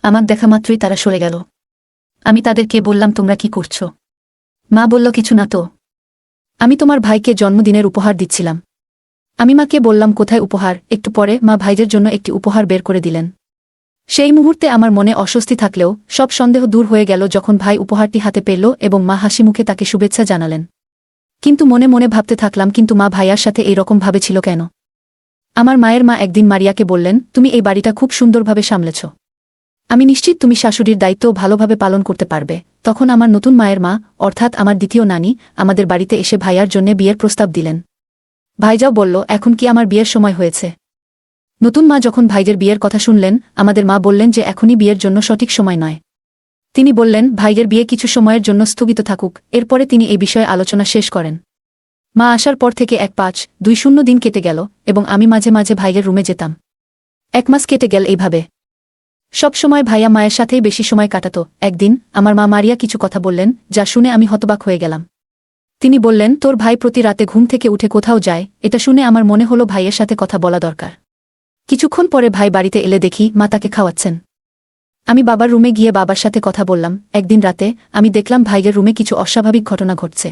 আমার দেখা মাত্রই তারা সরে গেল। আমি তাদেরকে বললাম, তোমরা কি করছো? মা বলল, কিছু না তো। আমি তোমার ভাইকে জন্মদিনের উপহার দিচ্ছিলাম। আমি মাকে বললাম, কোথায় উপহার? একটু পরে মা ভাইজের জন্য একটি উপহার বের করে দিলেন। সেই মুহূর্তে আমার মনে অস্বস্তি থাকলেও সব সন্দেহ দূর হয়ে গেল যখন ভাই উপহারটি হাতে পেল এবং মা হাসিমুখে তাকে শুভেচ্ছা জানালেন। কিন্তু মনে মনে ভাবতে থাকলাম, কিন্তু মা ভাইয়ার সাথে এইরকম ভাবে ছিল কেন? আমার মায়ের মা একদিন মারিয়াকে বললেন, তুমি এই বাড়িটা খুব সুন্দরভাবে সামলেছ। আমি নিশ্চিত তুমি শাশুড়ির দায়িত্বও ভালোভাবে পালন করতে পারবে। তখন আমার নতুন মায়ের মা, অর্থাৎ আমার দ্বিতীয় নানি, আমাদের বাড়িতে এসে ভাইয়ার জন্য বিয়ের প্রস্তাব দিলেন। ভাইজাও বলল, এখন কি আমার বিয়ের সময় হয়েছে? নতুন মা যখন ভাইজের বিয়ের কথা শুনলেন, আমাদের মা বললেন যে এখনই বিয়ের জন্য সঠিক সময় নয়। তিনি বললেন, ভাইজের বিয়ে কিছু সময়ের জন্য স্থগিত থাকুক। এরপরে তিনি এই বিষয়ে আলোচনা শেষ করেন। মা আসার পর থেকে 1-5-2-0 দিন কেটে গেল এবং আমি মাঝে মাঝে ভাইয়ের রুমে যেতাম। 1 মাস কেটে গেল এইভাবে। সব সময় ভাইয়া মায়ের সাথেই বেশি সময় কাটাতো। একদিন আমার মা মারিয়া কিছু কথা বললেন, যা শুনে আমি হতবাক হয়ে গেলাম। তিনি বললেন, তোর ভাই প্রতি রাতে ঘুম থেকে উঠে কোথাও যায়। এটা শুনে আমার মনে হলো ভাইয়ের সাথে কথা বলা দরকার। কিছুক্ষণ পরে ভাই বাড়িতে এলে দেখি মা তাকে খাওয়াচ্ছেন। আমি বাবার রুমে গিয়ে বাবার সাথে কথা বললাম। একদিন রাতে আমি দেখলাম ভাইয়ের রুমে কিছু অস্বাভাবিক ঘটনা ঘটছে।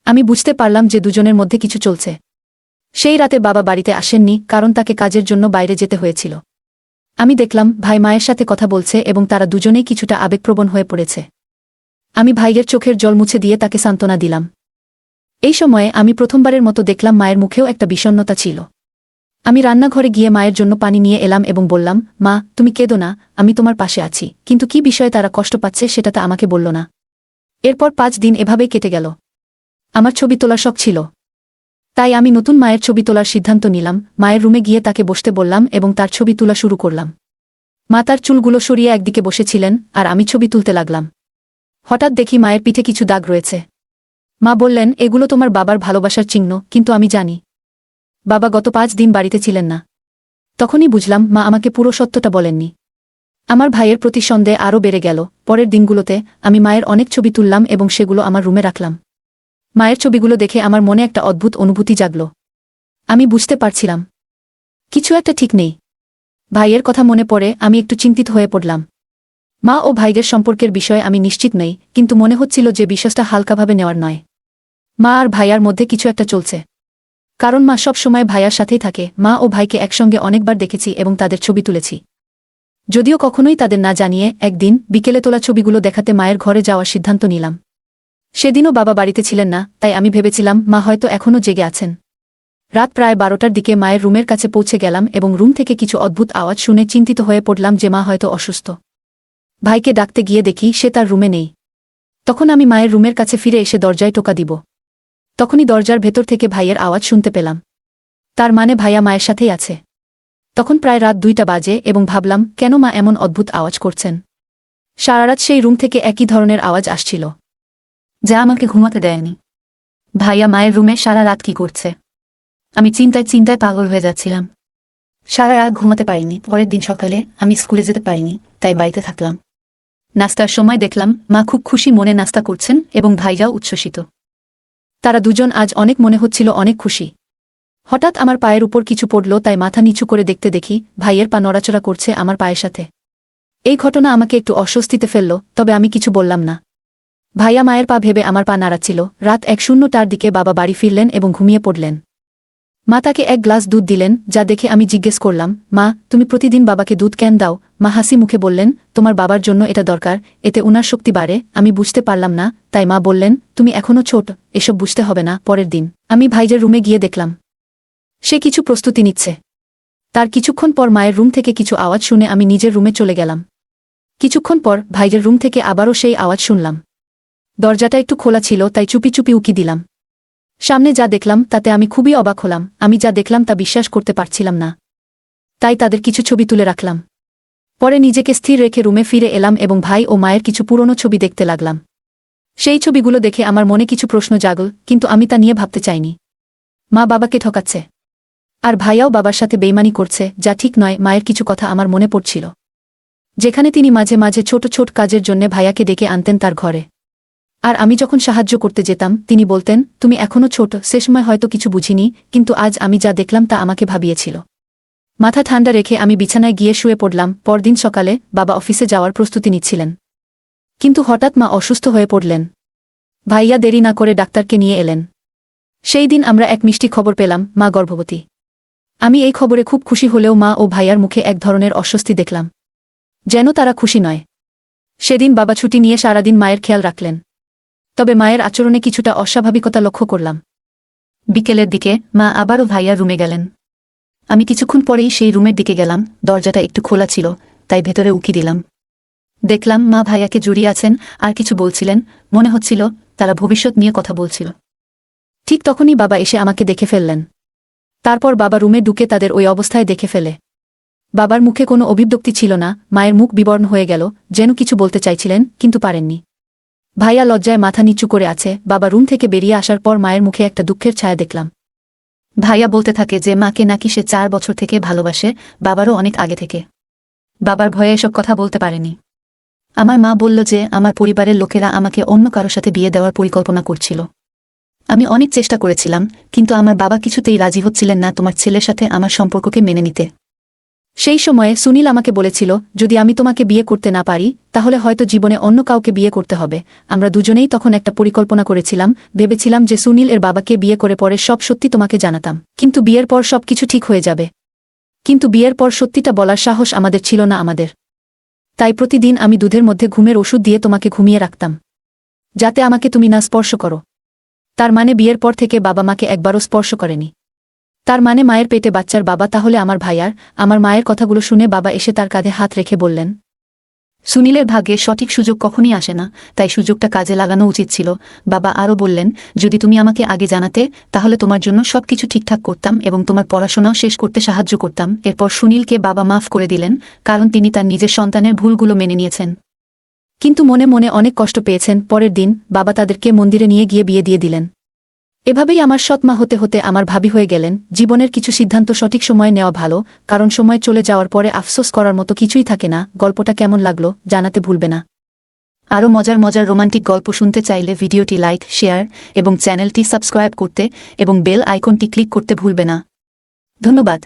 আমি বুঝতে পারলাম যে দুজনের মধ্যে কিছু চলছে। সেই রাতে বাবা বাড়িতে আসেননি, কারণ তাকে কাজের জন্য বাইরে যেতে হয়েছিল। আমি দেখলাম ভাই মায়ের সাথে কথা বলছে এবং তারা দুজনেই কিছুটা আবেগপ্রবণ হয়ে পড়েছে। আমি ভাইয়ের চোখের জল মুছে দিয়ে তাকে সান্ত্বনা দিলাম। এই সময়ে আমি প্রথমবারের মতো দেখলাম মায়ের মুখেও একটা বিষণ্ণতা ছিল। আমি রান্নাঘরে গিয়ে মায়ের জন্য পানি নিয়ে এলাম এবং বললাম, মা, তুমি কেঁদো না, আমি তোমার পাশে আছি। কিন্তু কি বিষয়ে তারা কষ্ট পাচ্ছে সেটা তা আমাকে বলল না। এরপর 5 দিন এভাবেই কেটে গেল। আমার ছবি তোলার শখ ছিল, তাই আমি নতুন মায়ের ছবি তোলার সিদ্ধান্ত নিলাম। মায়ের রুমে গিয়ে তাকে বসতে বললাম এবং তার ছবি তোলা শুরু করলাম। মা তার চুলগুলো সরিয়ে একদিকে বসেছিলেন আর আমি ছবি তুলতে লাগলাম। হঠাৎ দেখি মায়ের পিঠে কিছু দাগ রয়েছে। মা বললেন, এগুলো তোমার বাবার ভালোবাসার চিহ্ন। কিন্তু আমি জানি বাবা গত 5 দিন বাড়িতে ছিলেন না। তখনই বুঝলাম মা আমাকে পুরো সত্যটা বলেননি। আমার ভাইয়ের প্রতি সন্দেহ আরও বেড়ে গেল। পরের দিনগুলোতে আমি মায়ের অনেক ছবি তুললাম এবং সেগুলো আমার রুমে রাখলাম। মায়ের ছবিগুলো দেখে আমার মনে একটা অদ্ভুত অনুভূতি জাগল। আমি বুঝতে পারছিলাম কিছু একটা ঠিক নেই। ভাইয়ের কথা মনে পড়ে আমি একটু চিন্তিত হয়ে পড়লাম। মা ও ভাইদের সম্পর্কের বিষয়ে আমি নিশ্চিত নই, কিন্তু মনে হচ্ছিল যে বিশ্বাসটা হালকাভাবে নেওয়ার নয়। মা আর ভাইয়ার মধ্যে কিছু একটা চলছে। কারণ মা সব সময় ভাইয়ার সাথেই থাকে, মা ও ভাইকে একসঙ্গে অনেকবার দেখেছি এবং তাদের ছবি তুলেছি। যদিও কখনোই তাদের না জানিয়ে একদিন বিকেলে তোলা ছবিগুলো দেখাতে মায়ের ঘরে যাওয়ার সিদ্ধান্ত নিলাম। সেদিনও বাবা বাড়িতে ছিলেন না, তাই আমি ভেবেছিলাম মা হয়তো এখনও জেগে আছেন। রাত প্রায় 12টার দিকে মায়ের রুমের কাছে পৌঁছে গেলাম এবং রুম থেকে কিছু অদ্ভুত আওয়াজ শুনে চিন্তিত হয়ে পড়লাম যে মা হয়তো অসুস্থ। ভাইকে ডাকতে গিয়ে দেখি সে তার রুমে নেই। তখন আমি মায়ের রুমের কাছে ফিরে এসে দরজায় টোকা দিব। তখনই দরজার ভেতর থেকে ভাইয়ের আওয়াজ শুনতে পেলাম। তার মানে ভাইয়া মায়ের সাথেই আছে। তখন প্রায় রাত 2টা বাজে এবং ভাবলাম কেন মা এমন অদ্ভুত আওয়াজ করছেন। সারারাত সেই রুম থেকে একই ধরনের আওয়াজ আসছিল, যা আমাকে ঘুমাতে দেয়নি। ভাইয়া মায়ের রুমে সারা রাত কি করছে? আমি চিন্তায় পাগল হয়ে যাচ্ছিলাম। সারা রাত ঘুমাতে পারিনি। পরের দিন সকালে আমি স্কুলে যেতে পারিনি, তাই বাড়িতে থাকলাম। নাস্তার সময় দেখলাম মা খুব খুশি মনে নাস্তা করছেন এবং ভাইয়াও উচ্ছ্বসিত। তারা দুজন আজ অনেক মনে হচ্ছিল অনেক খুশি। হঠাৎ আমার পায়ের উপর কিছু পড়ল, তাই মাথা নিচু করে দেখতে দেখি ভাইয়ের পা নড়াচড়া করছে আমার পায়ের সাথে। এই ঘটনা আমাকে একটু অস্বস্তিতে ফেলল, তবে আমি কিছু বললাম না। ভাইয়া মায়ের পা ভেবে আমার পা নাড়াচ্ছিল। রাত 1:00টার দিকে বাবা বাড়ি ফিরলেন এবং ঘুমিয়ে পড়লেন। মা তাকে 1 গ্লাস দুধ দিলেন, যা দেখে আমি জিজ্ঞেস করলাম, মা তুমি প্রতিদিন বাবাকে দুধ কেন দাও? মা হাসি মুখে বললেন, তোমার বাবার জন্য এটা দরকার, এতে উনার শক্তি বাড়ে। আমি বুঝতে পারলাম না, তাই মা বললেন, তুমি এখনও ছোট, এসব বুঝতে হবে না। পরের দিন আমি ভাইয়ের রুমে গিয়ে দেখলাম সে কিছু প্রস্তুতি নিচ্ছে। তার কিছুক্ষণ পর মায়ের রুম থেকে কিছু আওয়াজ শুনে আমি নিজের রুমে চলে গেলাম। কিছুক্ষণ পর ভাইয়ের রুম থেকে আবারও সেই আওয়াজ শুনলাম। দরজাটা একটু খোলা ছিল, তাই চুপি চুপি উকি দিলাম। সামনে যা দেখলাম তাতে আমি খুবই অবাক হলাম। আমি যা দেখলাম তা বিশ্বাস করতে পারছিলাম না। তাই তাদের কিছু ছবি তুলে রাখলাম। পরে নিজেকে স্থির রেখে রুমে ফিরে এলাম এবং ভাই ও মায়ের কিছু পুরনো ছবি দেখতে লাগলাম। সেই ছবিগুলো দেখে আমার মনে কিছু প্রশ্ন জাগল, কিন্তু আমি তা নিয়ে ভাবতে চাইনি। মা বাবাকে ঠকাচ্ছে, আর ভাইয়াও বাবার সাথে বেইমানি করছে, যা ঠিক নয়। মায়ের কিছু কথা আমার মনে পড়ছিল, যেখানে তিনি মাঝে মাঝে ছোট ছোট কাজের জন্য ভাইয়াকে ডেকে আনতেন তার ঘরে। আর আমি যখন সাহায্য করতে যেতাম তিনি বলতেন, তুমি এখনও ছোট, সে সময় হয়তো কিছু বুঝিনি, কিন্তু আজ আমি যা দেখলাম তা আমাকে ভাবিয়েছিল। মাথা ঠান্ডা রেখে আমি বিছানায় গিয়ে শুয়ে পড়লাম। পরদিন সকালে বাবা অফিসে যাওয়ার প্রস্তুতি নিচ্ছিলেন, কিন্তু হঠাৎ মা অসুস্থ হয়ে পড়লেন। ভাইয়া দেরি না করে ডাক্তারকে নিয়ে এলেন। সেই দিন আমরা এক মিষ্টি খবর পেলাম, মা গর্ভবতী। আমি এই খবরে খুব খুশি হলেও মা ও ভাইয়ার মুখে এক ধরনের অস্বস্তি দেখলাম, যেন তারা খুশি নয়। সেদিন বাবা ছুটি নিয়ে সারাদিন মায়ের খেয়াল রাখলেন, তবে মায়ের আচরণে কিছুটা অস্বাভাবিকতা লক্ষ্য করলাম। বিকেলের দিকে মা আবারও ভাইয়ার রুমে গেলেন। আমি কিছুক্ষণ পরেই সেই রুমের দিকে গেলাম। দরজাটা একটু খোলা ছিল, তাই ভেতরে উকি দিলাম। দেখলাম মা ভাইয়াকে জড়িয়ে আছেন আর কিছু বলছিলেন। মনে হচ্ছিল তারা ভবিষ্যৎ নিয়ে কথা বলছিল। ঠিক তখনই বাবা এসে আমাকে দেখে ফেললেন। তারপর বাবা রুমে ঢুকে তাদের ওই অবস্থায় দেখে ফেলে। বাবার মুখে কোনো অভিব্যক্তি ছিল না, মায়ের মুখ বিবর্ণ হয়ে গেল, যেন কিছু বলতে চাইছিলেন কিন্তু পারেননি। ভাইয়া লজ্জায় মাথা নিচু করে আছে। বাবা রুম থেকে বেরিয়ে আসার পর মায়ের মুখে একটা দুঃখের ছায়া দেখলাম। ভাইয়া বলতে থাকে যে মাকে নাকি সে 4 বছর থেকে ভালোবাসে, বাবারও অনেক আগে থেকে। বাবার ভয়ে এসব কথা বলতে পারেনি। আমার মা বলল যে আমার পরিবারের লোকেরা আমাকে অন্য কারো সাথে বিয়ে দেওয়ার পরিকল্পনা করছিল। আমি অনেক চেষ্টা করেছিলাম, কিন্তু আমার বাবা কিছুতেই রাজি হচ্ছিলেন না তোমার ছেলের সাথে আমার সম্পর্ককে মেনে নিতে। সেই সময়ে সুনীল আমাকে বলেছিল, যদি আমি তোমাকে বিয়ে করতে না পারি তাহলে হয়তো জীবনে অন্য কাউকে বিয়ে করতে হবে। আমরা দুজনেই তখন একটা পরিকল্পনা করেছিলাম। ভেবেছিলাম যে সুনীল এর বাবাকে বিয়ে করে পরে সব সত্যি তোমাকে জানাতাম, কিন্তু বিয়ের পর সব কিছু ঠিক হয়ে যাবে। কিন্তু বিয়ের পর সত্যিটা বলার সাহস আমাদের ছিল না আমাদের। তাই প্রতিদিন আমি দুধের মধ্যে ঘুমের ওষুধ দিয়ে তোমাকে ঘুমিয়ে রাখতাম, যাতে আমাকে তুমি না স্পর্শ করো। তার মানে বিয়ের পর থেকে বাবা মাকে একবারও স্পর্শ করেনি। তার মানে মায়ের পেটে বাচ্চার বাবা তাহলে আমার ভাইয়ার। আমার মায়ের কথাগুলো শুনে বাবা এসে তার কাঁধে হাত রেখে বললেন, সুনীলের ভাগ্যে সঠিক সুযোগ কখনই আসে না, তাই সুযোগটা কাজে লাগানো উচিত ছিল। বাবা আরও বললেন, যদি তুমি আমাকে আগে জানাতে তাহলে তোমার জন্য সবকিছু ঠিকঠাক করতাম এবং তোমার পড়াশোনাও শেষ করতে সাহায্য করতাম। এরপর সুনীলকে বাবা মাফ করে দিলেন, কারণ তিনি তার নিজের সন্তানের ভুলগুলো মেনে নিয়েছেন। কিন্তু মনে মনে অনেক কষ্ট পেয়েছেন। পরের দিন বাবা তাদেরকে মন্দিরে নিয়ে গিয়ে বিয়ে দিয়ে দিলেন। এভাবেই আমার সৎমা হতে হতে আমার ভাবি হয়ে গেলেন। জীবনের কিছু সিদ্ধান্ত সঠিক সময়ে নেওয়া ভালো, কারণ সময় চলে যাওয়ার পরে আফসোস করার মতো কিছুই থাকে না। গল্পটা কেমন লাগলো জানাতে ভুলবে না। আরও মজার মজার রোমান্টিক গল্প শুনতে চাইলে ভিডিওটি লাইক, শেয়ার এবং চ্যানেলটি সাবস্ক্রাইব করতে এবং বেল আইকনটি ক্লিক করতে ভুলবে না। ধন্যবাদ।